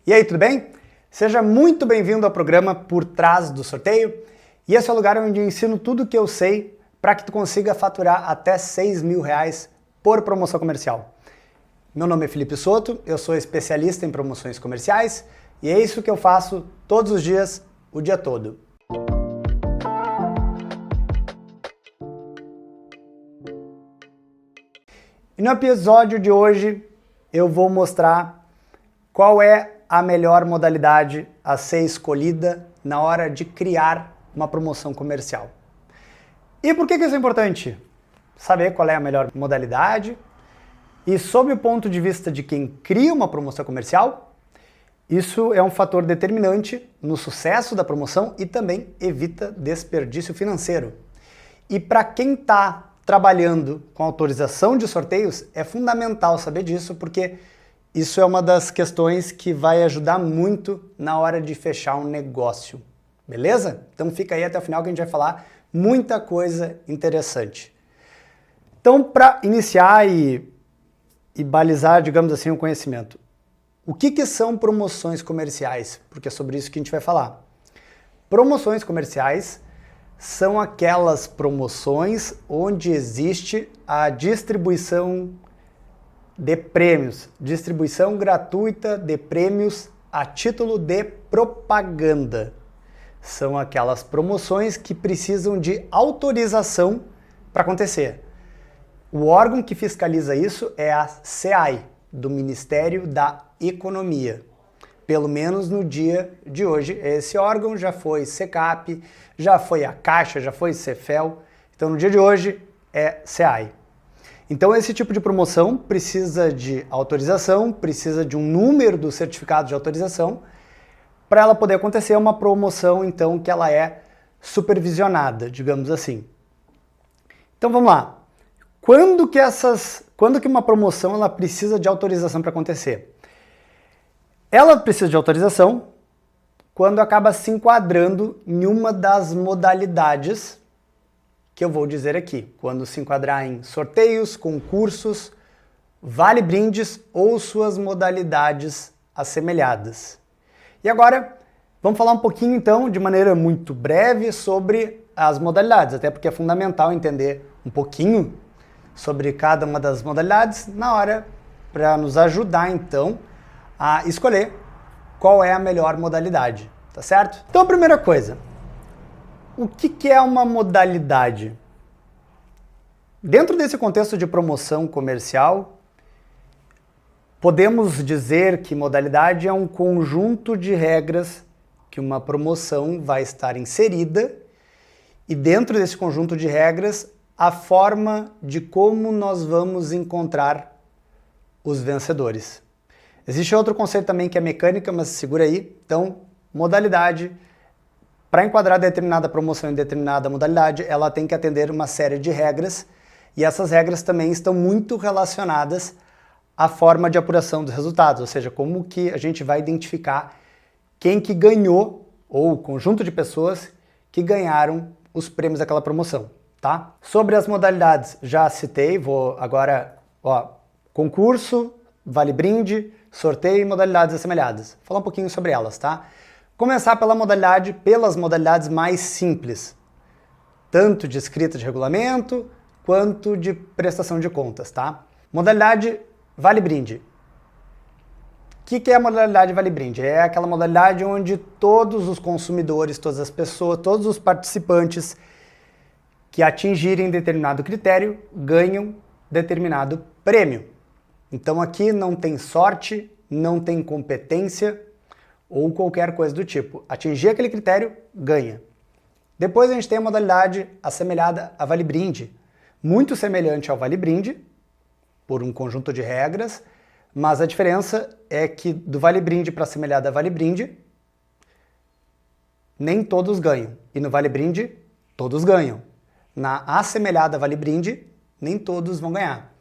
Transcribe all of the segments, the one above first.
E aí, tudo bem? Seja muito bem-vindo ao programa Por Trás do Sorteio. E esse é o lugar onde eu ensino tudo o que eu sei para que tu consiga faturar até R$6.000 por promoção comercial. Meu nome é Felipe Soto, eu sou especialista em promoções comerciais e é isso que eu faço todos os dias, o dia todo. E no episódio de hoje eu vou mostrar qual é a melhor modalidade a ser escolhida na hora de criar uma promoção comercial. E por que isso é importante? Saber qual é a melhor modalidade e sob o ponto de vista de quem cria uma promoção comercial, isso é um fator determinante no sucesso da promoção e também evita desperdício financeiro. E para quem está trabalhando com autorização de sorteios, é fundamental saber disso, porque isso é uma das questões que vai ajudar muito na hora de fechar um negócio. Beleza? Então fica aí até o final que a gente vai falar muita coisa interessante. Então, para iniciar e balizar, digamos assim, o conhecimento, o que são promoções comerciais? Porque é sobre isso que a gente vai falar. Promoções comerciais são aquelas promoções onde existe a distribuição de prêmios, distribuição gratuita de prêmios a título de propaganda. São aquelas promoções que precisam de autorização para acontecer. O órgão que fiscaliza isso é a SEAI, do Ministério da Economia. Pelo menos no dia de hoje, esse órgão já foi SECAP, já foi a Caixa, já foi Cefel. Então no dia de hoje é SEAI. Então esse tipo de promoção precisa de autorização, precisa de um número do certificado de autorização. Para ela poder acontecer, é uma promoção então que ela é supervisionada, digamos assim. Então vamos lá. Quando que uma promoção ela precisa de autorização para acontecer? Ela precisa de autorização quando acaba se enquadrando em uma das modalidades que eu vou dizer aqui, quando se enquadrar em sorteios, concursos, vale-brindes ou suas modalidades assemelhadas. E agora, vamos falar um pouquinho então, de maneira muito breve, sobre as modalidades, até porque é fundamental entender um pouquinho sobre cada uma das modalidades na hora para nos ajudar então a escolher qual é a melhor modalidade, tá certo? Então a primeira coisa, o que é uma modalidade? Dentro desse contexto de promoção comercial, podemos dizer que modalidade é um conjunto de regras que uma promoção vai estar inserida e dentro desse conjunto de regras, a forma de como nós vamos encontrar os vencedores. Existe outro conceito também que é mecânica, mas segura aí. Então, modalidade, para enquadrar determinada promoção em determinada modalidade, ela tem que atender uma série de regras e essas regras também estão muito relacionadas à forma de apuração dos resultados, ou seja, como que a gente vai identificar quem que ganhou ou o conjunto de pessoas que ganharam os prêmios daquela promoção, tá? Sobre as modalidades, já citei, vou agora, concurso, vale-brinde, sorteio e modalidades assemelhadas. Vou falar um pouquinho sobre elas, tá? Começar pelas modalidades mais simples, tanto de escrita de regulamento quanto de prestação de contas, tá? Modalidade vale-brinde. O que é a modalidade vale-brinde? É aquela modalidade onde todos os consumidores, todas as pessoas, todos os participantes que atingirem determinado critério ganham determinado prêmio. Então aqui não tem sorte, não tem competência ou qualquer coisa do tipo. Atingir aquele critério, ganha. Depois a gente tem a modalidade assemelhada a vale-brinde. Muito semelhante ao vale-brinde, por um conjunto de regras, mas a diferença é que do vale-brinde para assemelhada a vale-brinde, nem todos ganham. E no vale-brinde, todos ganham. Na assemelhada a vale-brinde, nem todos vão ganhar.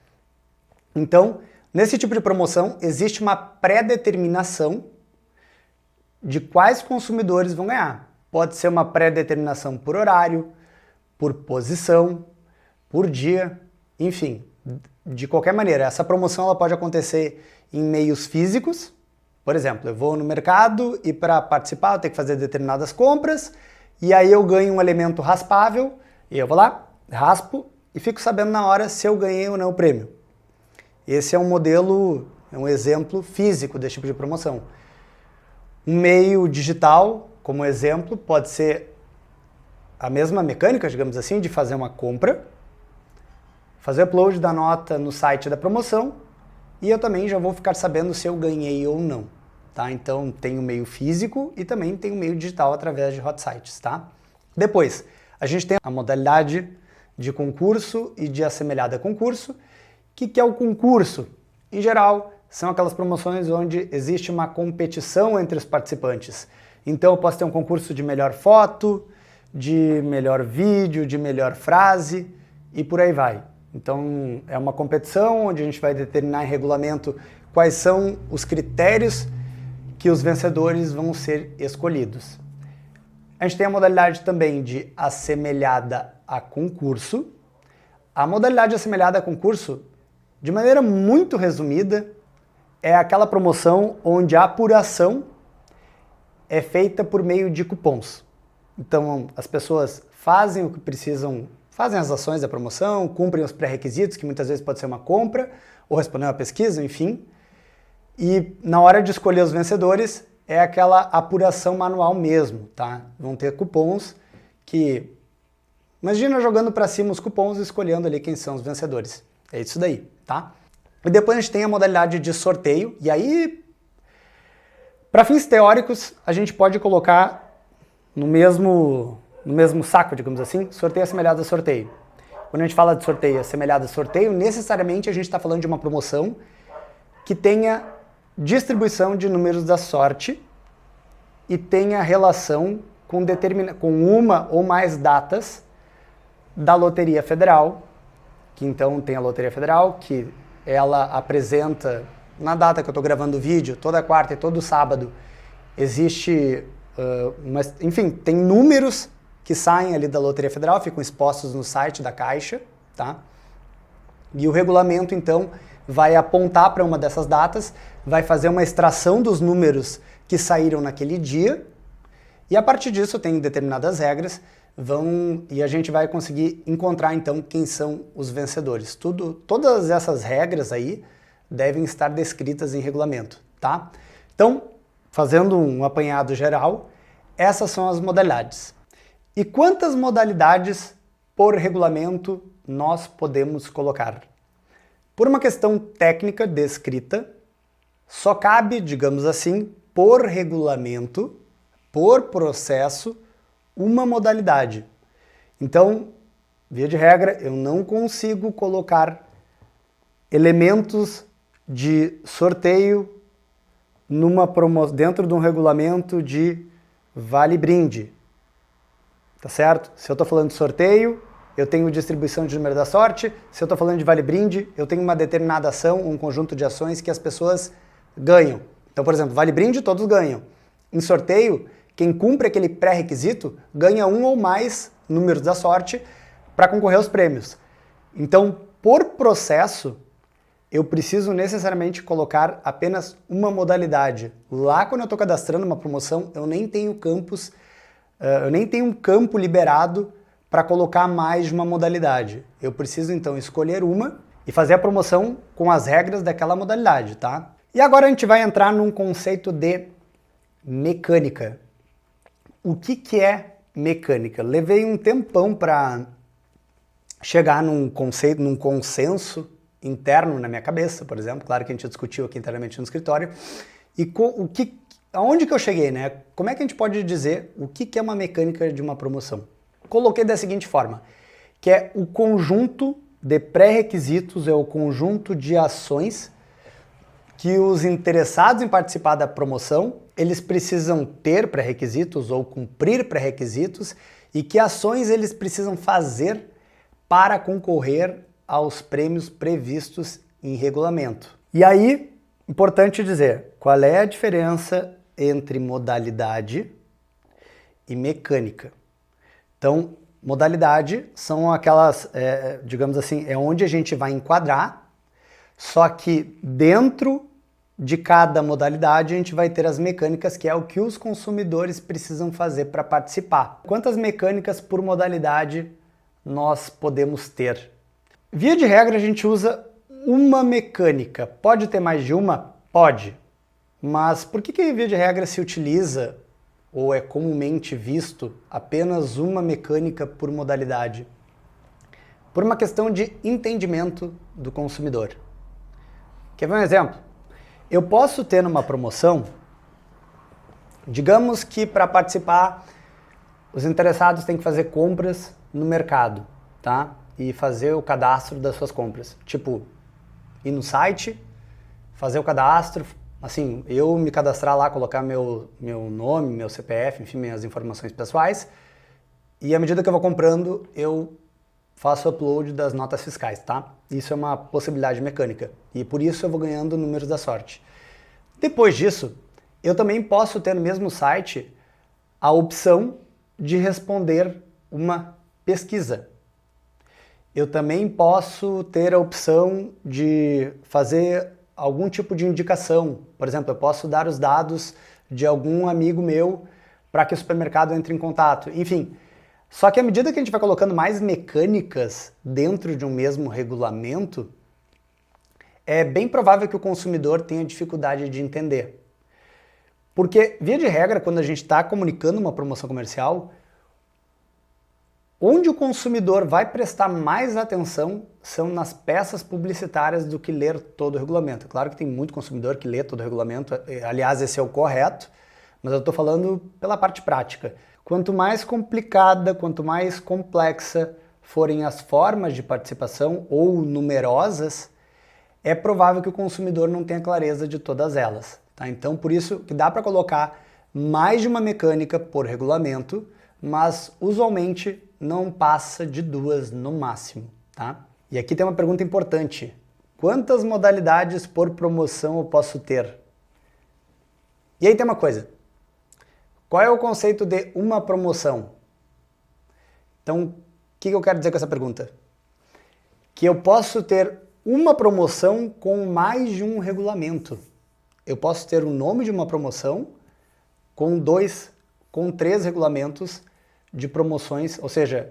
Então, nesse tipo de promoção, existe uma pré-determinação de quais consumidores vão ganhar. Pode ser uma pré-determinação por horário, por posição, por dia, enfim. De qualquer maneira, essa promoção ela pode acontecer em meios físicos, Por exemplo, eu vou no mercado e para participar eu tenho que fazer determinadas compras e aí eu ganho um elemento raspável e eu vou lá, raspo e fico sabendo na hora se eu ganhei ou não o prêmio. Esse é um modelo, é um exemplo físico desse tipo de promoção. Um meio digital, como exemplo, pode ser a mesma mecânica, digamos assim, de fazer uma compra, fazer upload da nota no site da promoção e eu também já vou ficar sabendo se eu ganhei ou não, tá? Então tem o meio físico e também tem o meio digital através de hot sites, tá? Depois, a gente tem a modalidade de concurso e de assemelhada a concurso. O que é o concurso? Em geral, são aquelas promoções onde existe uma competição entre os participantes. Então eu posso ter um concurso de melhor foto, de melhor vídeo, de melhor frase e por aí vai. Então é uma competição onde a gente vai determinar em regulamento quais são os critérios que os vencedores vão ser escolhidos. A gente tem a modalidade também de assemelhada a concurso. A modalidade assemelhada a concurso, de maneira muito resumida, é aquela promoção onde a apuração é feita por meio de cupons. Então as pessoas fazem o que precisam, fazem as ações da promoção, cumprem os pré-requisitos, que muitas vezes pode ser uma compra ou responder uma pesquisa, enfim. E na hora de escolher os vencedores é aquela apuração manual mesmo, tá? Vão ter cupons que... Imagina jogando para cima os cupons e escolhendo ali quem são os vencedores. É isso daí, tá? E depois a gente tem a modalidade de sorteio, e aí, para fins teóricos, a gente pode colocar no mesmo saco, digamos assim, sorteio assemelhado a sorteio. Quando a gente fala de sorteio assemelhado a sorteio, necessariamente a gente está falando de uma promoção que tenha distribuição de números da sorte e tenha relação com uma ou mais datas da Loteria Federal, que então tem a Loteria Federal, que ela apresenta, na data que eu estou gravando o vídeo, toda quarta e todo sábado, existe, enfim, tem números que saem ali da Loteria Federal, ficam expostos no site da Caixa, tá? E o regulamento, então, vai apontar para uma dessas datas, vai fazer uma extração dos números que saíram naquele dia, e a partir disso tem determinadas regras, e a gente vai conseguir encontrar então quem são os vencedores. Todas essas regras aí devem estar descritas em regulamento, tá? Então, fazendo um apanhado geral, essas são as modalidades. E quantas modalidades por regulamento nós podemos colocar? Por uma questão técnica descrita, só cabe, digamos assim, por regulamento, por processo, uma modalidade. Então, via de regra, eu não consigo colocar elementos de sorteio dentro de um regulamento de vale-brinde. Tá certo? Se eu estou falando de sorteio, eu tenho distribuição de número da sorte. Se eu estou falando de vale-brinde, eu tenho uma determinada ação, um conjunto de ações que as pessoas ganham. Então, por exemplo, vale-brinde, todos ganham. Em sorteio, quem cumpre aquele pré-requisito ganha um ou mais números da sorte para concorrer aos prêmios. Então, por processo, eu preciso necessariamente colocar apenas uma modalidade. Lá, quando eu estou cadastrando uma promoção, eu nem tenho um campo liberado para colocar mais de uma modalidade. Eu preciso, então, escolher uma e fazer a promoção com as regras daquela modalidade, tá? E agora a gente vai entrar num conceito de mecânica. O que é mecânica? Levei um tempão para chegar num consenso interno na minha cabeça, por exemplo. Claro que a gente discutiu aqui internamente no escritório. E aonde que eu cheguei, né? Como é que a gente pode dizer o que é uma mecânica de uma promoção? Coloquei da seguinte forma, que é o conjunto de pré-requisitos, é o conjunto de ações que os interessados em participar da promoção, eles precisam ter pré-requisitos ou cumprir pré-requisitos e que ações eles precisam fazer para concorrer aos prêmios previstos em regulamento. E aí, importante dizer, qual é a diferença entre modalidade e mecânica? Então, modalidade são aquelas, digamos assim, é onde a gente vai enquadrar, só que dentro de cada modalidade, a gente vai ter as mecânicas, que é o que os consumidores precisam fazer para participar. Quantas mecânicas por modalidade nós podemos ter? Via de regra, a gente usa uma mecânica. Pode ter mais de uma? Pode. Mas por que via de regra se utiliza, ou é comumente visto, apenas uma mecânica por modalidade? Por uma questão de entendimento do consumidor. Quer ver um exemplo? Eu posso ter numa promoção, digamos que para participar, os interessados têm que fazer compras no mercado, tá? E fazer o cadastro das suas compras. Tipo, ir no site, fazer o cadastro, assim, eu me cadastrar lá, colocar meu nome, meu CPF, enfim, minhas informações pessoais, e à medida que eu vou comprando, eu faço o upload das notas fiscais, tá? Isso é uma possibilidade mecânica, e por isso eu vou ganhando números da sorte. Depois disso, eu também posso ter no mesmo site a opção de responder uma pesquisa. Eu também posso ter a opção de fazer algum tipo de indicação. Por exemplo, eu posso dar os dados de algum amigo meu para que o supermercado entre em contato. Enfim, só que à medida que a gente vai colocando mais mecânicas dentro de um mesmo regulamento, é bem provável que o consumidor tenha dificuldade de entender. Porque, via de regra, quando a gente está comunicando uma promoção comercial, onde o consumidor vai prestar mais atenção são nas peças publicitárias do que ler todo o regulamento. Claro que tem muito consumidor que lê todo o regulamento, aliás, esse é o correto, mas eu estou falando pela parte prática. Quanto mais complicada, quanto mais complexa forem as formas de participação ou numerosas, é provável que o consumidor não tenha clareza de todas elas. Tá? Então, por isso que dá para colocar mais de uma mecânica por regulamento, mas usualmente não passa de 2 no máximo. Tá? E aqui tem uma pergunta importante. Quantas modalidades por promoção eu posso ter? E aí tem uma coisa. Qual é o conceito de uma promoção? Então, o que eu quero dizer com essa pergunta? Que eu posso ter uma promoção com mais de um regulamento. Eu posso ter o nome de uma promoção com 3 regulamentos de promoções, ou seja,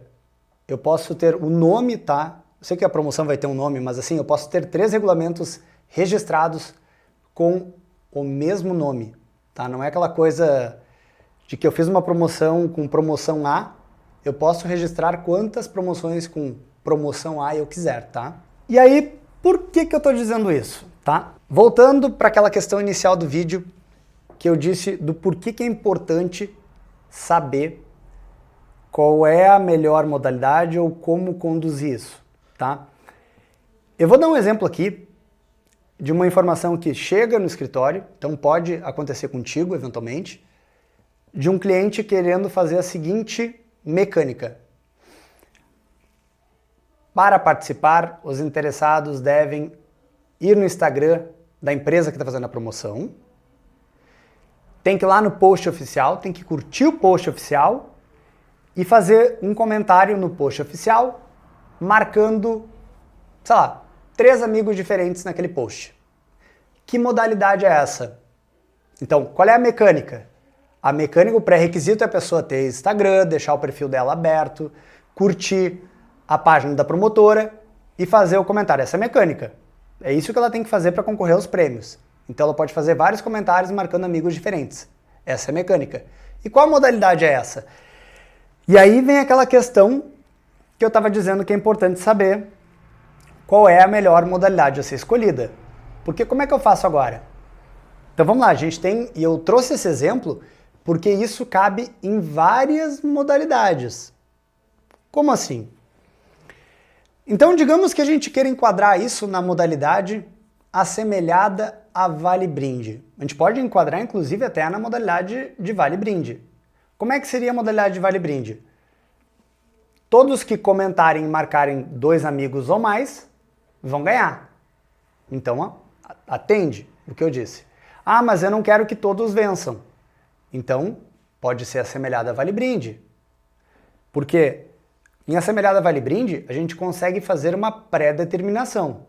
eu posso ter o nome, tá? Eu sei que a promoção vai ter um nome, mas assim, eu posso ter 3 regulamentos registrados com o mesmo nome, tá? Não é aquela coisa de que eu fiz uma promoção com promoção A, eu posso registrar quantas promoções com promoção A eu quiser, tá? E aí, por que eu estou dizendo isso, tá? Voltando para aquela questão inicial do vídeo que eu disse do porquê que é importante saber qual é a melhor modalidade ou como conduzir isso, tá? Eu vou dar um exemplo aqui de uma informação que chega no escritório, então pode acontecer contigo eventualmente, de um cliente querendo fazer a seguinte mecânica. Para participar, os interessados devem ir no Instagram da empresa que está fazendo a promoção, tem que ir lá no post oficial, tem que curtir o post oficial e fazer um comentário no post oficial, marcando, sei lá, 3 amigos diferentes naquele post. Que modalidade é essa? Então, qual é a mecânica? A mecânica, o pré-requisito é a pessoa ter Instagram, deixar o perfil dela aberto, curtir a página da promotora e fazer o comentário. Essa é a mecânica. É isso que ela tem que fazer para concorrer aos prêmios. Então ela pode fazer vários comentários marcando amigos diferentes. Essa é a mecânica. E qual modalidade é essa? E aí vem aquela questão que eu estava dizendo que é importante saber qual é a melhor modalidade a ser escolhida. Porque como é que eu faço agora? Então vamos lá, a gente tem, e eu trouxe esse exemplo porque isso cabe em várias modalidades. Como assim? Então, digamos que a gente queira enquadrar isso na modalidade assemelhada a Vale Brinde. A gente pode enquadrar, inclusive, até na modalidade de Vale Brinde. Como é que seria a modalidade de Vale Brinde? Todos que comentarem e marcarem 2 amigos ou mais vão ganhar. Então, atende o que eu disse. Ah, mas eu não quero que todos vençam. Então, pode ser assemelhada a Vale Brinde. Porque em assemelhada a Vale Brinde, a gente consegue fazer uma pré-determinação.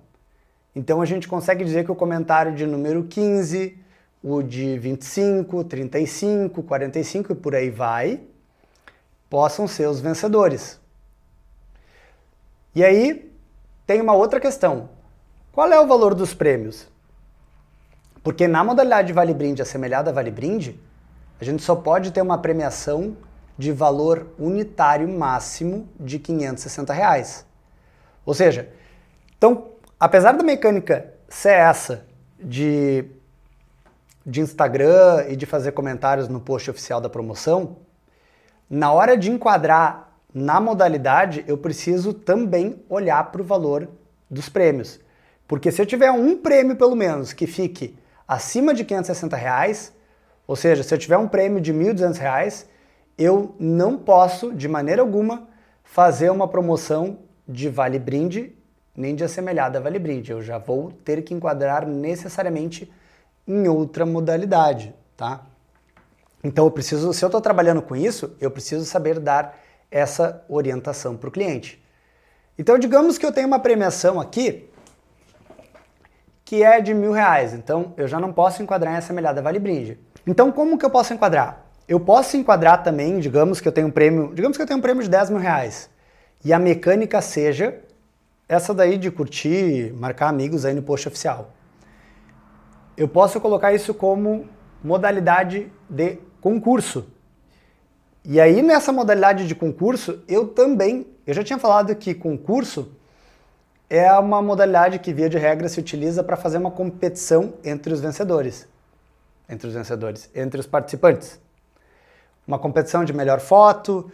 Então a gente consegue dizer que o comentário de número 15, o de 25, 35, 45 e por aí vai, possam ser os vencedores. E aí tem uma outra questão. Qual é o valor dos prêmios? Porque na modalidade Vale Brinde assemelhada a Vale Brinde, a gente só pode ter uma premiação de valor unitário máximo de R$ 560. Ou seja, então, apesar da mecânica ser essa de Instagram e de fazer comentários no post oficial da promoção, na hora de enquadrar na modalidade, eu preciso também olhar para o valor dos prêmios. Porque se eu tiver um prêmio, pelo menos, que fique acima de R$ 560, ou seja, se eu tiver um prêmio de R$ 1.200, eu não posso, de maneira alguma, fazer uma promoção de Vale Brinde, nem de assemelhada a Vale Brinde. Eu já vou ter que enquadrar necessariamente em outra modalidade, tá? Então eu preciso, se eu estou trabalhando com isso, eu preciso saber dar essa orientação para o cliente. Então digamos que eu tenho uma premiação aqui que é de R$ 1.000, então eu já não posso enquadrar em assemelhada a Vale Brinde. Então como que eu posso enquadrar? Eu posso enquadrar também, digamos que eu tenho um prêmio de R$ 10.000 e a mecânica seja essa daí de curtir, marcar amigos aí no post oficial. Eu posso colocar isso como modalidade de concurso. E aí nessa modalidade de concurso, eu já tinha falado que concurso é uma modalidade que via de regra se utiliza para fazer uma competição entre os participantes. Uma competição de melhor foto,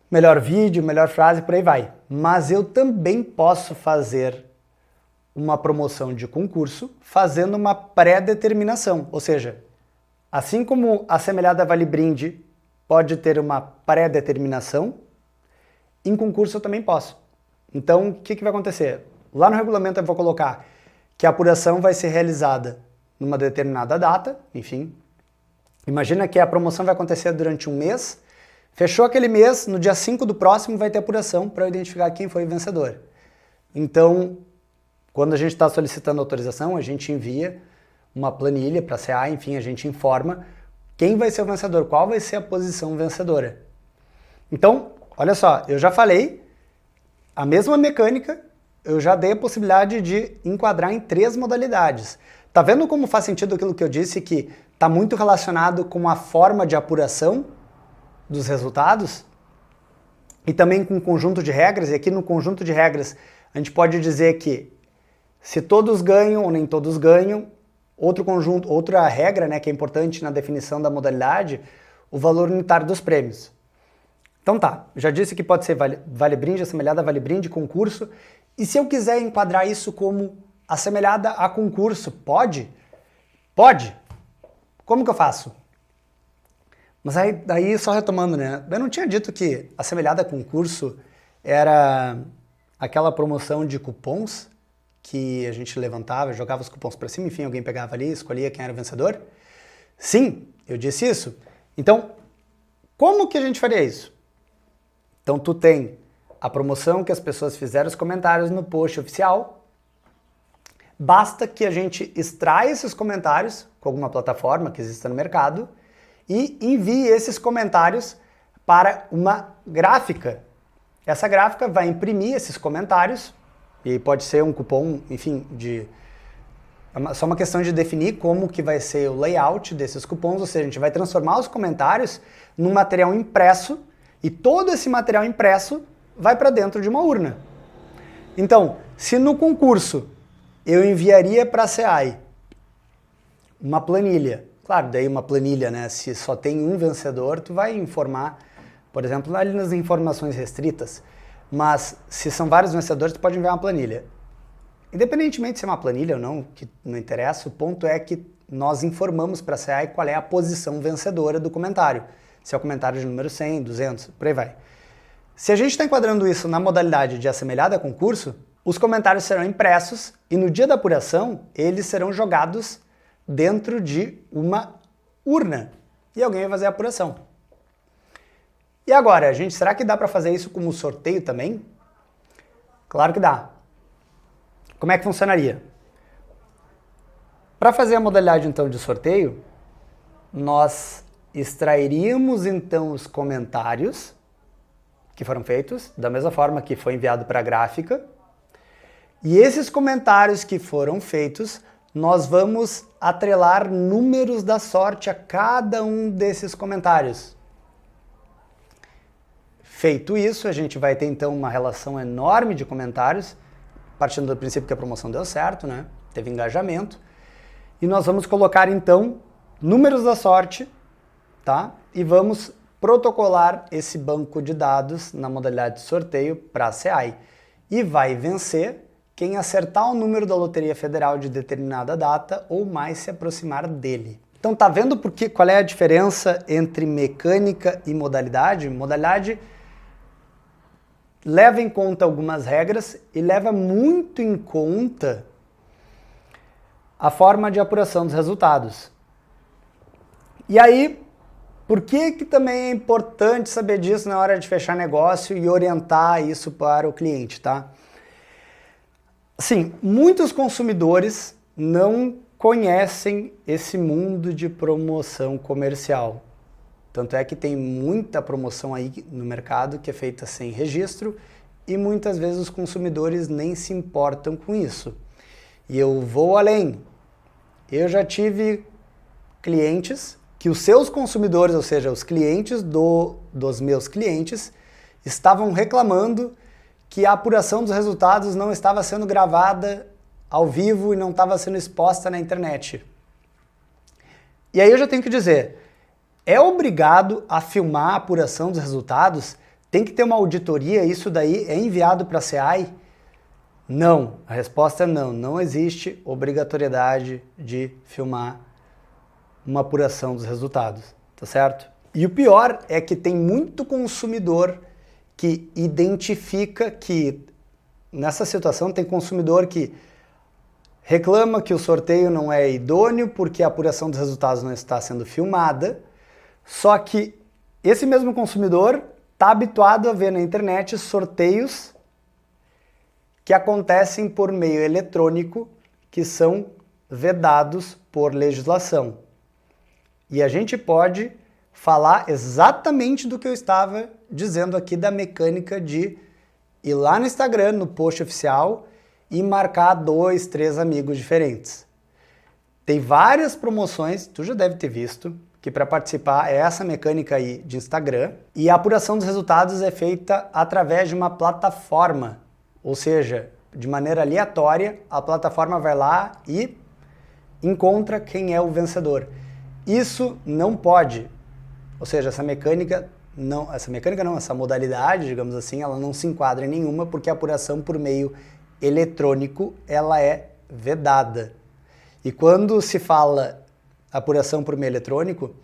melhor vídeo, melhor frase, por aí vai. Mas eu também posso fazer uma promoção de concurso fazendo uma pré-determinação. Ou seja, assim como a assemelhada Vale Brinde pode ter uma pré-determinação, em concurso eu também posso. Então, o que vai acontecer? Lá no regulamento eu vou colocar que a apuração vai ser realizada numa determinada data, enfim. Imagina que a promoção vai acontecer durante um mês, fechou aquele mês, no dia 5 do próximo vai ter apuração para identificar quem foi o vencedor. Então, quando a gente está solicitando autorização, a gente envia uma planilha para a CA, enfim, a gente informa quem vai ser o vencedor, qual vai ser a posição vencedora. Então, olha só, eu já falei, a mesma mecânica, eu já dei a possibilidade de enquadrar em 3 modalidades. Tá vendo como faz sentido aquilo que eu disse, que está muito relacionado com a forma de apuração dos resultados? E também com o conjunto de regras, e aqui no conjunto de regras a gente pode dizer que se todos ganham ou nem todos ganham, outra regra, né, que é importante na definição da modalidade, o valor unitário dos prêmios. Então tá, já disse que pode ser Vale Brinde, assemelhada a Vale Brinde, concurso. E se eu quiser enquadrar isso como assemelhada a concurso, pode? Pode. Como que eu faço? Mas aí só retomando, né? Eu não tinha dito que assemelhada a concurso era aquela promoção de cupons que a gente levantava, jogava os cupons para cima, enfim, alguém pegava ali, escolhia quem era o vencedor? Sim, eu disse isso. Então, como que a gente faria isso? Então tu tem a promoção que as pessoas fizeram os comentários no post oficial. Basta que a gente extraia esses comentários com alguma plataforma que exista no mercado e envie esses comentários para uma gráfica. Essa gráfica vai imprimir esses comentários e pode ser um cupom, enfim, só uma questão de definir como que vai ser o layout desses cupons, ou seja, a gente vai transformar os comentários num material impresso e todo esse material impresso vai para dentro de uma urna. Então, se no concurso eu enviaria para a CEAI uma planilha, claro, daí uma planilha, né, se só tem um vencedor, tu vai informar, por exemplo, ali nas informações restritas, mas se são vários vencedores, tu pode enviar uma planilha. Independentemente se é uma planilha ou não, que não interessa, o ponto é que nós informamos para a CEAI qual é a posição vencedora do comentário. Se é o comentário de número 100, 200, por aí vai. Se a gente está enquadrando isso na modalidade de assemelhada a concurso, os comentários serão impressos e no dia da apuração eles serão jogados dentro de uma urna e alguém vai fazer a apuração. E agora, será que dá para fazer isso como sorteio também? Claro que dá. Como é que funcionaria? Para fazer a modalidade então de sorteio, nós extrairíamos então os comentários que foram feitos, da mesma forma que foi enviado para a gráfica, e esses comentários que foram feitos, nós vamos atrelar números da sorte a cada um desses comentários. Feito isso, a gente vai ter então uma relação enorme de comentários, partindo do princípio que a promoção deu certo, né? Teve engajamento. E nós vamos colocar então números da sorte, tá? E vamos protocolar esse banco de dados na modalidade de sorteio para a SEAI. E vai vencer quem acertar o número da Loteria Federal de determinada data ou mais se aproximar dele. Então tá vendo qual é a diferença entre mecânica e modalidade? Modalidade leva em conta algumas regras e leva muito em conta a forma de apuração dos resultados. E aí, por que também é importante saber disso na hora de fechar negócio e orientar isso para o cliente, tá? Sim, muitos consumidores não conhecem esse mundo de promoção comercial. Tanto é que tem muita promoção aí no mercado que é feita sem registro e muitas vezes os consumidores nem se importam com isso. E eu vou além. Eu já tive clientes que os seus consumidores, ou seja, os clientes dos meus clientes, estavam reclamando que a apuração dos resultados não estava sendo gravada ao vivo e não estava sendo exposta na internet. E aí eu já tenho que dizer, é obrigado a filmar a apuração dos resultados? Tem que ter uma auditoria, isso daí é enviado para a SEAI? Não, a resposta é não, não existe obrigatoriedade de filmar uma apuração dos resultados, tá certo? E o pior é que tem muito consumidor que identifica que nessa situação tem consumidor que reclama que o sorteio não é idôneo porque a apuração dos resultados não está sendo filmada, só que esse mesmo consumidor está habituado a ver na internet sorteios que acontecem por meio eletrônico, que são vedados por legislação. E a gente pode falar exatamente do que eu estava dizendo aqui da mecânica de ir lá no Instagram, no post oficial, e marcar 2, 3 amigos diferentes. Tem várias promoções, tu já deve ter visto, que para participar é essa mecânica aí de Instagram, e a apuração dos resultados é feita através de uma plataforma, ou seja, de maneira aleatória, a plataforma vai lá e encontra quem é o vencedor. Isso não pode, ou seja, essa modalidade, digamos assim, ela não se enquadra em nenhuma porque a apuração por meio eletrônico, ela é vedada. E quando se fala apuração por meio eletrônico,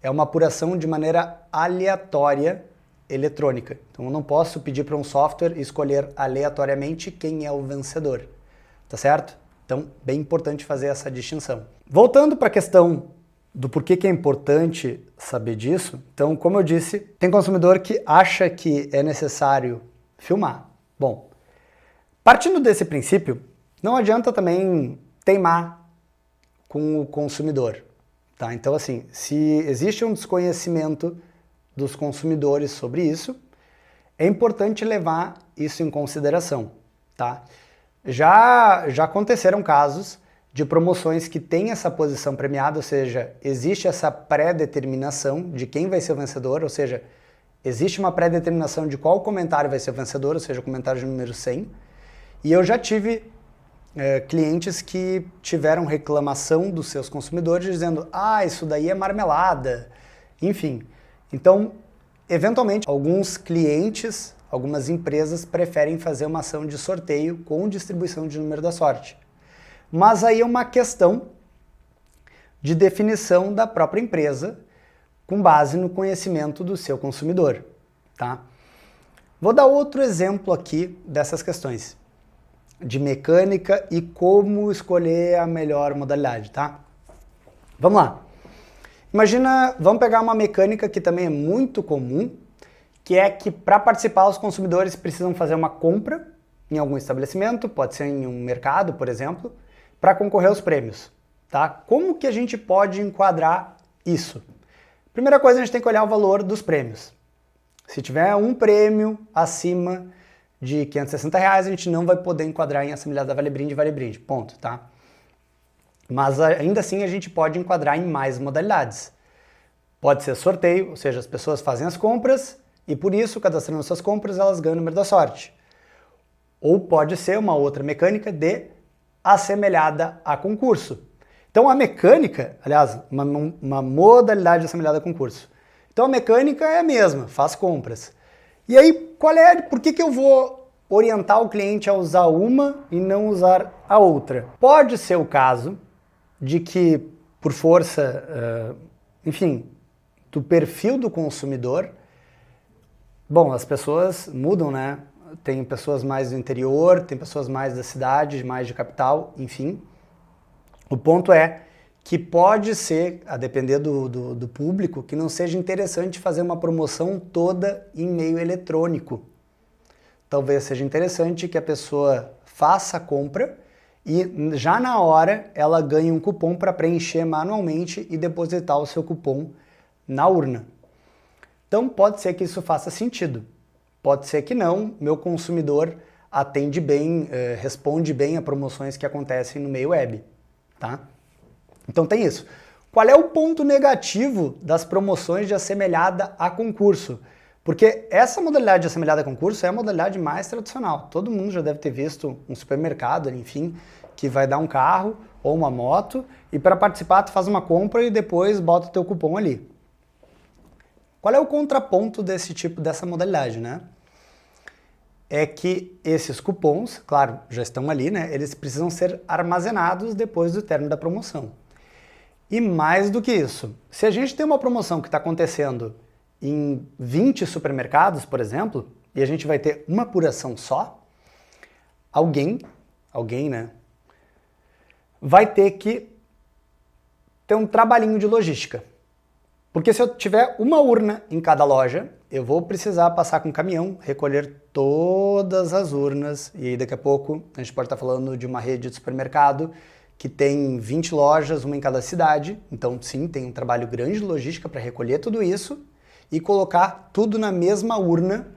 é uma apuração de maneira aleatória eletrônica. Então eu não posso pedir para um software escolher aleatoriamente quem é o vencedor, tá certo? Então, bem importante fazer essa distinção. Voltando para a questão do porquê que é importante saber disso, então, como eu disse, tem consumidor que acha que é necessário filmar. Bom, partindo desse princípio, não adianta também teimar com o consumidor, tá? Então, assim, se existe um desconhecimento dos consumidores sobre isso, é importante levar isso em consideração, tá? Já aconteceram casos de promoções que têm essa posição premiada, ou seja, existe essa pré-determinação de quem vai ser o vencedor, ou seja, existe uma pré-determinação de qual comentário vai ser o vencedor, ou seja, o comentário de número 100, e eu já tive clientes que tiveram reclamação dos seus consumidores dizendo, isso daí é marmelada, enfim. Então, eventualmente, alguns clientes, algumas empresas preferem fazer uma ação de sorteio com distribuição de número da sorte. Mas aí é uma questão de definição da própria empresa com base no conhecimento do seu consumidor, tá? Vou dar outro exemplo aqui dessas questões de mecânica e como escolher a melhor modalidade, tá? Vamos lá. Imagina, vamos pegar uma mecânica que também é muito comum, que é que para participar os consumidores precisam fazer uma compra em algum estabelecimento, pode ser em um mercado, por exemplo, para concorrer aos prêmios. Tá? Como que a gente pode enquadrar isso? Primeira coisa, a gente tem que olhar o valor dos prêmios. Se tiver um prêmio acima de R$560, a gente não vai poder enquadrar em assemelhada Vale Brinde e Vale Brinde, ponto, tá? Mas ainda assim a gente pode enquadrar em mais modalidades. Pode ser sorteio, ou seja, as pessoas fazem as compras e por isso, cadastrando suas compras, elas ganham o número da sorte. Ou pode ser uma outra mecânica de assemelhada a concurso. Então a mecânica, aliás, uma modalidade assemelhada a concurso. Então a mecânica é a mesma, faz compras. E aí, por que eu vou orientar o cliente a usar uma e não usar a outra? Pode ser o caso de que, por força, enfim, do perfil do consumidor, bom, as pessoas mudam, né? Tem pessoas mais do interior, tem pessoas mais da cidade, mais de capital, enfim. O ponto é que pode ser, a depender do público, que não seja interessante fazer uma promoção toda em meio eletrônico. Talvez seja interessante que a pessoa faça a compra e já na hora ela ganhe um cupom para preencher manualmente e depositar o seu cupom na urna. Então pode ser que isso faça sentido. Pode ser que não, meu consumidor atende bem, responde bem a promoções que acontecem no meio web. Tá? Então tem isso. Qual é o ponto negativo das promoções de assemelhada a concurso? Porque essa modalidade de assemelhada a concurso é a modalidade mais tradicional. Todo mundo já deve ter visto um supermercado, enfim, que vai dar um carro ou uma moto e para participar tu faz uma compra e depois bota o teu cupom ali. Qual é o contraponto dessa modalidade, né? É que esses cupons, claro, já estão ali, né? Eles precisam ser armazenados depois do término da promoção. E mais do que isso, se a gente tem uma promoção que está acontecendo em 20 supermercados, por exemplo, e a gente vai ter uma apuração só, alguém, né, vai ter que ter um trabalhinho de logística. Porque se eu tiver uma urna em cada loja, eu vou precisar passar com um caminhão, recolher todas as urnas, e aí daqui a pouco a gente pode estar falando de uma rede de supermercado que tem 20 lojas, uma em cada cidade, então sim, tem um trabalho grande de logística para recolher tudo isso e colocar tudo na mesma urna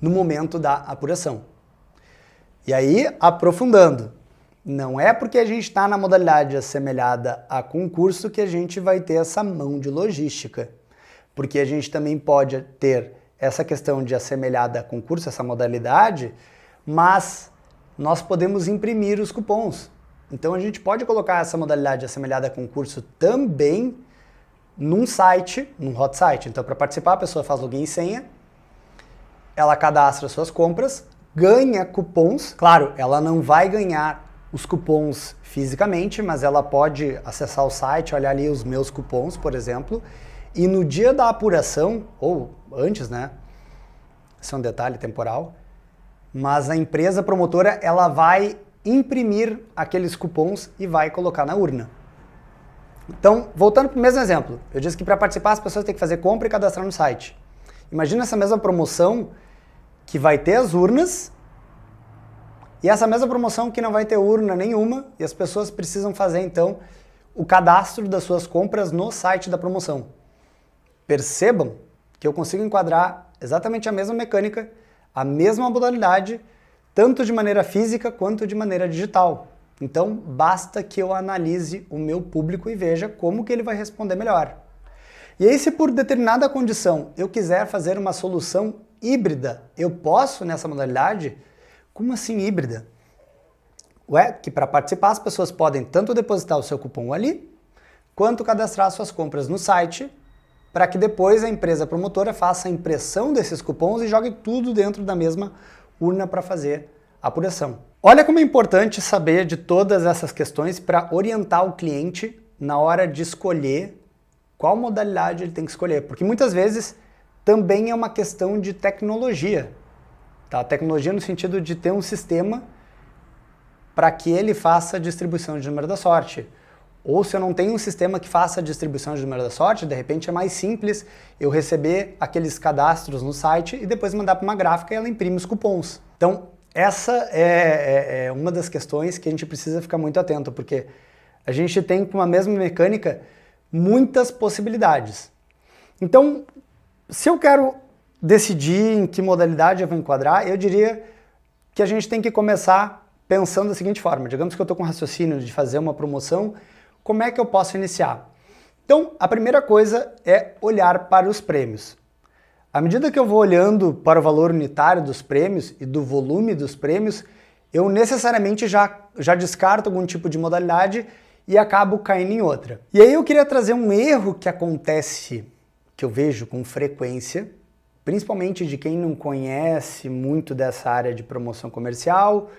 no momento da apuração. E aí, aprofundando, não é porque a gente está na modalidade assemelhada a concurso que a gente vai ter essa mão de logística. Porque a gente também pode ter essa questão de assemelhada a concurso, essa modalidade, mas nós podemos imprimir os cupons. Então a gente pode colocar essa modalidade assemelhada a concurso também num site, num hot site. Então para participar a pessoa faz login e senha, ela cadastra suas compras, ganha cupons. Claro, ela não vai ganhar os cupons fisicamente, mas ela pode acessar o site, olhar ali os meus cupons, por exemplo, e no dia da apuração, ou antes, né? Esse é um detalhe temporal, mas a empresa promotora, ela vai imprimir aqueles cupons e vai colocar na urna. Então, voltando para o mesmo exemplo, eu disse que para participar as pessoas têm que fazer compra e cadastrar no site. Imagina essa mesma promoção que vai ter as urnas e essa mesma promoção que não vai ter urna nenhuma e as pessoas precisam fazer, então, o cadastro das suas compras no site da promoção. Percebam que eu consigo enquadrar exatamente a mesma mecânica, a mesma modalidade, tanto de maneira física quanto de maneira digital. Então, basta que eu analise o meu público e veja como que ele vai responder melhor. E aí, se por determinada condição eu quiser fazer uma solução híbrida, eu posso nessa modalidade? Como assim híbrida? Ué, que para participar as pessoas podem tanto depositar o seu cupom ali, quanto cadastrar suas compras no site, para que depois a empresa promotora faça a impressão desses cupons e jogue tudo dentro da mesma urna para fazer a apuração. Olha como é importante saber de todas essas questões para orientar o cliente na hora de escolher qual modalidade ele tem que escolher, porque muitas vezes também é uma questão de tecnologia. Tá? Tecnologia no sentido de ter um sistema para que ele faça a distribuição de número da sorte. Ou se eu não tenho um sistema que faça a distribuição de número da sorte, de repente é mais simples eu receber aqueles cadastros no site e depois mandar para uma gráfica e ela imprime os cupons. Então, essa é uma das questões que a gente precisa ficar muito atento, porque a gente tem com a mesma mecânica muitas possibilidades. Então, se eu quero decidir em que modalidade eu vou enquadrar, eu diria que a gente tem que começar pensando da seguinte forma. Digamos que eu estou com raciocínio de fazer uma promoção, como é que eu posso iniciar? Então, a primeira coisa é olhar para os prêmios. À medida que eu vou olhando para o valor unitário dos prêmios e do volume dos prêmios, eu necessariamente já descarto algum tipo de modalidade e acabo caindo em outra. E aí eu queria trazer um erro que acontece, que eu vejo com frequência, principalmente de quem não conhece muito dessa área de promoção comercial.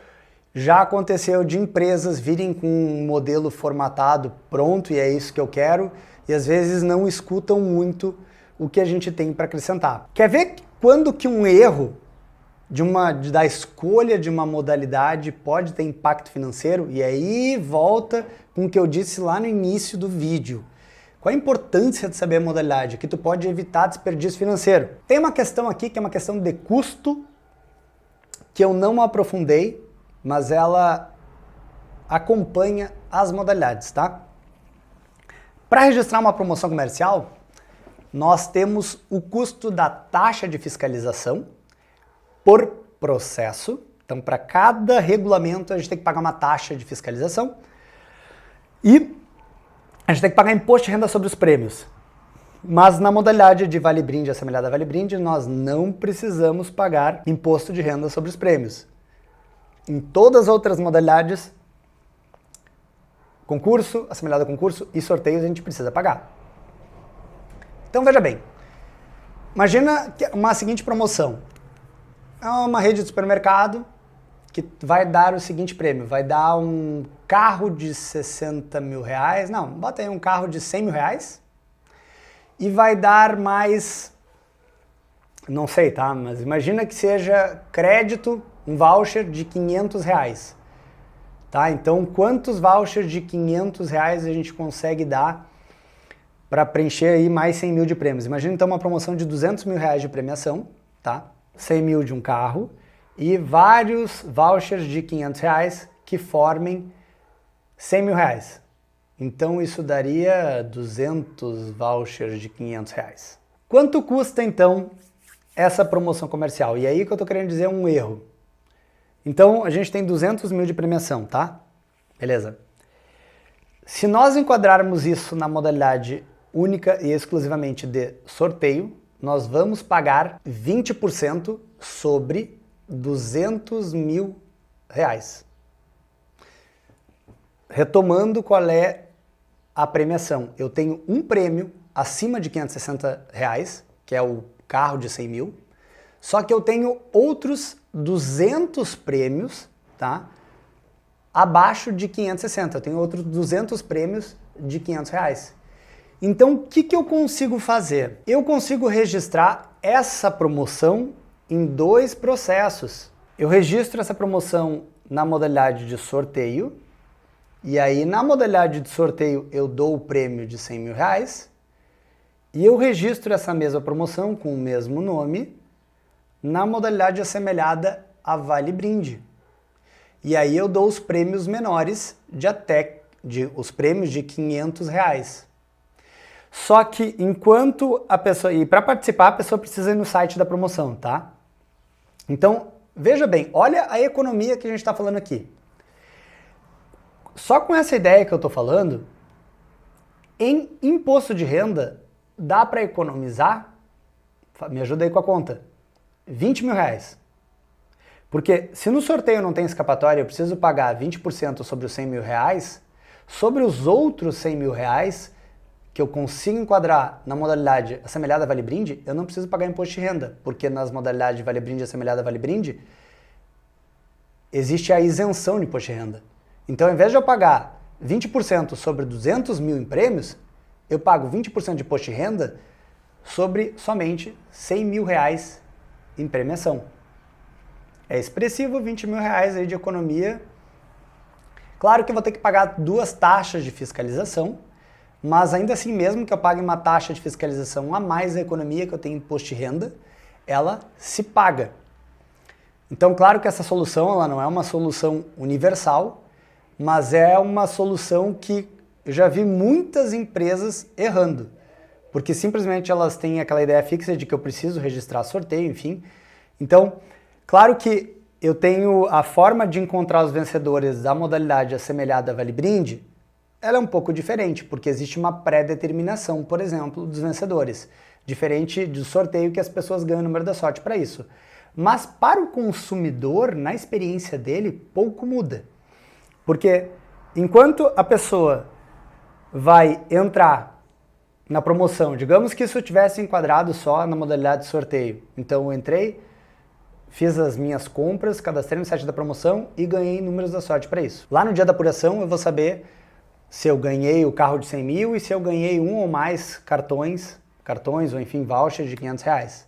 Já aconteceu de empresas virem com um modelo formatado pronto e é isso que eu quero, e às vezes não escutam muito o que a gente tem para acrescentar. Quer ver quando que um erro da escolha de uma modalidade pode ter impacto financeiro? E aí volta com o que eu disse lá no início do vídeo. Qual a importância de saber a modalidade? Que tu pode evitar desperdício financeiro. Tem uma questão aqui que é uma questão de custo, que eu não aprofundei, mas ela acompanha as modalidades, tá? Para registrar uma promoção comercial, nós temos o custo da taxa de fiscalização por processo. Então, para cada regulamento, a gente tem que pagar uma taxa de fiscalização. E a gente tem que pagar imposto de renda sobre os prêmios. Mas na modalidade de Vale Brinde, assemelhada a Vale Brinde, nós não precisamos pagar imposto de renda sobre os prêmios. Em todas as outras modalidades, concurso, assemelhado a concurso e sorteios, a gente precisa pagar. Então veja bem, imagina uma seguinte promoção. É uma rede de supermercado que vai dar o seguinte prêmio, vai dar um carro de 60 mil reais, não, bota aí um carro de 100 mil reais e vai dar mais, não sei, tá, mas imagina que seja crédito, um voucher de 500 reais, tá, então quantos vouchers de 500 reais a gente consegue dar para preencher aí mais 100 mil de prêmios? Imagina então uma promoção de 200 mil reais de premiação, tá, 100 mil de um carro, e vários vouchers de 500 reais que formem 100 mil reais. Então isso daria 200 vouchers de 500 reais. Quanto custa então essa promoção comercial? E aí que eu estou querendo dizer um erro. Então a gente tem 200 mil de premiação, tá? Beleza. Se nós enquadrarmos isso na modalidade única e exclusivamente de sorteio, nós vamos pagar 20% sobre 200 mil reais. Retomando qual é a premiação. Eu tenho um prêmio acima de 560 reais, que é o carro de 100 mil, só que eu tenho outros 200 prêmios, tá? Abaixo de 560. Eu tenho outros 200 prêmios de 500 reais. Então, o que eu consigo fazer? Eu consigo registrar essa promoção em dois processos. Eu registro essa promoção na modalidade de sorteio, e aí na modalidade de sorteio eu dou o prêmio de 100 mil reais, e eu registro essa mesma promoção com o mesmo nome na modalidade assemelhada a Vale Brinde. E aí eu dou os prêmios menores os prêmios de 500 reais. Só que enquanto a pessoa... E para participar, a pessoa precisa ir no site da promoção, tá? Então, veja bem, olha a economia que a gente está falando aqui. Só com essa ideia que eu estou falando, em imposto de renda, dá para economizar, me ajuda aí com a conta, 20 mil reais. Porque se no sorteio não tem escapatória, eu preciso pagar 20% sobre os 100 mil reais, sobre os outros 100 mil reais que eu consigo enquadrar na modalidade assemelhada a Vale Brinde, eu não preciso pagar imposto de renda, porque nas modalidades de Vale Brinde e assemelhada a Vale Brinde, existe a isenção de imposto de renda. Então, ao invés de eu pagar 20% sobre 200 mil em prêmios, eu pago 20% de imposto de renda sobre somente 100 mil reais em premiação. É expressivo, 20 mil reais aí de economia. Claro que eu vou ter que pagar 2 taxas de fiscalização, mas ainda assim, mesmo que eu pague uma taxa de fiscalização a mais a economia que eu tenho em imposto de renda, ela se paga. Então, claro que essa solução ela não é uma solução universal, mas é uma solução que eu já vi muitas empresas errando, porque simplesmente elas têm aquela ideia fixa de que eu preciso registrar sorteio, enfim. Então, claro que eu tenho a forma de encontrar os vencedores da modalidade assemelhada a Vale Brinde, ela é um pouco diferente, porque existe uma pré-determinação, por exemplo, dos vencedores, diferente do sorteio que as pessoas ganham o número da sorte para isso. Mas para o consumidor, na experiência dele, pouco muda. Porque enquanto a pessoa vai entrar na promoção, digamos que isso tivesse enquadrado só na modalidade de sorteio. Então eu entrei, fiz as minhas compras, cadastrei no site da promoção e ganhei números da sorte para isso. Lá no dia da apuração eu vou saber se eu ganhei o carro de 100 mil e se eu ganhei um ou mais cartões ou enfim vouchers de R$500.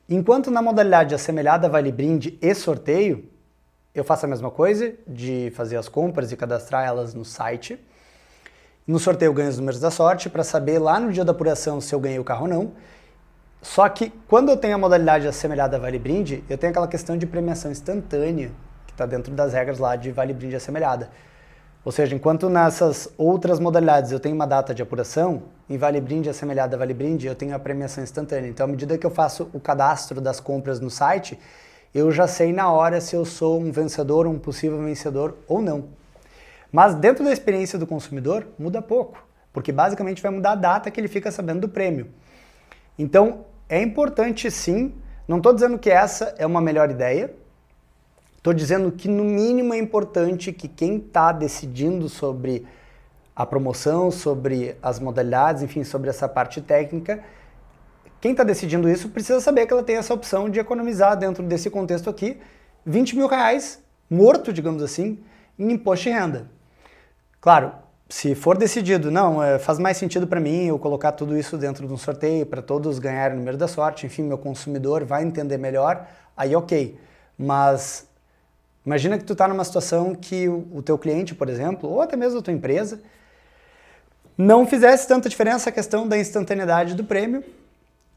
Enquanto na modalidade assemelhada a Vale Brinde e sorteio, eu faço a mesma coisa de fazer as compras e cadastrar elas no site. No sorteio eu ganho os números da sorte para saber lá no dia da apuração se eu ganhei o carro ou não. Só que quando eu tenho a modalidade assemelhada a Vale Brinde, eu tenho aquela questão de premiação instantânea, que está dentro das regras lá de Vale Brinde assemelhada. Ou seja, enquanto nessas outras modalidades eu tenho uma data de apuração, em Vale Brinde assemelhada a Vale Brinde eu tenho a premiação instantânea. Então, à medida que eu faço o cadastro das compras no site, eu já sei na hora se eu sou um vencedor, um possível vencedor ou não. Mas dentro da experiência do consumidor, muda pouco, porque basicamente vai mudar a data que ele fica sabendo do prêmio. Então, é importante sim, não estou dizendo que essa é uma melhor ideia, estou dizendo que no mínimo é importante que quem está decidindo sobre a promoção, sobre as modalidades, enfim, sobre essa parte técnica, quem está decidindo isso precisa saber que ela tem essa opção de economizar dentro desse contexto aqui R$20 mil morto, digamos assim, em imposto de renda. Claro, se for decidido, não, faz mais sentido para mim eu colocar tudo isso dentro de um sorteio para todos ganharem o número da sorte, enfim, meu consumidor vai entender melhor, aí ok. Mas imagina que tu está numa situação que o teu cliente, por exemplo, ou até mesmo a tua empresa, não fizesse tanta diferença a questão da instantaneidade do prêmio,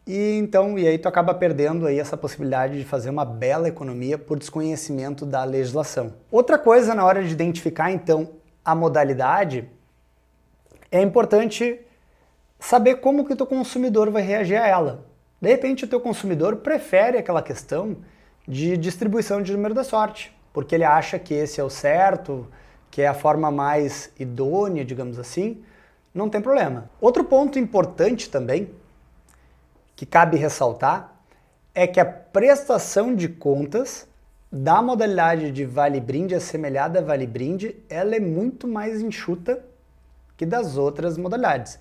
e aí tu acaba perdendo aí essa possibilidade de fazer uma bela economia por desconhecimento da legislação. Outra coisa na hora de identificar então a modalidade, é importante saber como que o teu consumidor vai reagir a ela. De repente o teu consumidor prefere aquela questão de distribuição de número da sorte, porque ele acha que esse é o certo, que é a forma mais idônea, digamos assim, não tem problema. Outro ponto importante também, que cabe ressaltar, é que a prestação de contas da modalidade de Vale Brinde assemelhada a Vale Brinde, ela é muito mais enxuta que das outras modalidades.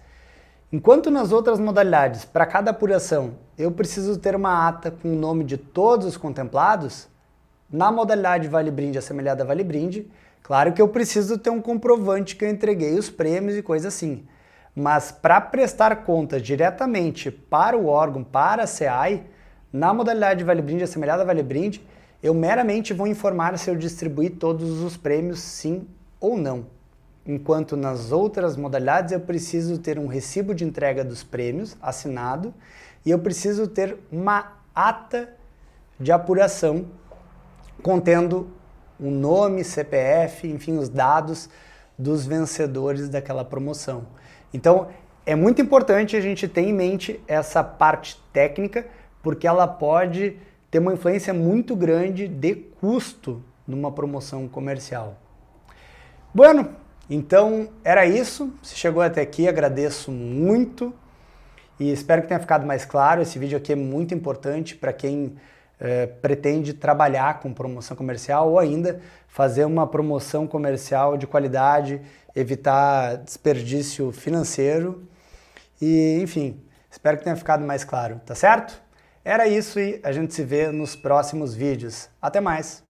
Enquanto nas outras modalidades, para cada apuração, eu preciso ter uma ata com o nome de todos os contemplados, na modalidade Vale Brinde assemelhada a Vale Brinde, claro que eu preciso ter um comprovante que eu entreguei os prêmios e coisa assim. Mas para prestar contas diretamente para o órgão, para a SEAI, na modalidade Vale Brinde assemelhada a Vale Brinde, eu meramente vou informar se eu distribuí todos os prêmios sim ou não. Enquanto nas outras modalidades eu preciso ter um recibo de entrega dos prêmios assinado e eu preciso ter uma ata de apuração contendo o nome, CPF, enfim, os dados dos vencedores daquela promoção. Então, é muito importante a gente ter em mente essa parte técnica, porque ela pode ter uma influência muito grande de custo numa promoção comercial. Bueno, então era isso. Se chegou até aqui, agradeço muito e espero que tenha ficado mais claro. Esse vídeo aqui é muito importante para quem pretende trabalhar com promoção comercial ou ainda fazer uma promoção comercial de qualidade, evitar desperdício financeiro e, enfim, espero que tenha ficado mais claro, tá certo? Era isso e a gente se vê nos próximos vídeos. Até mais!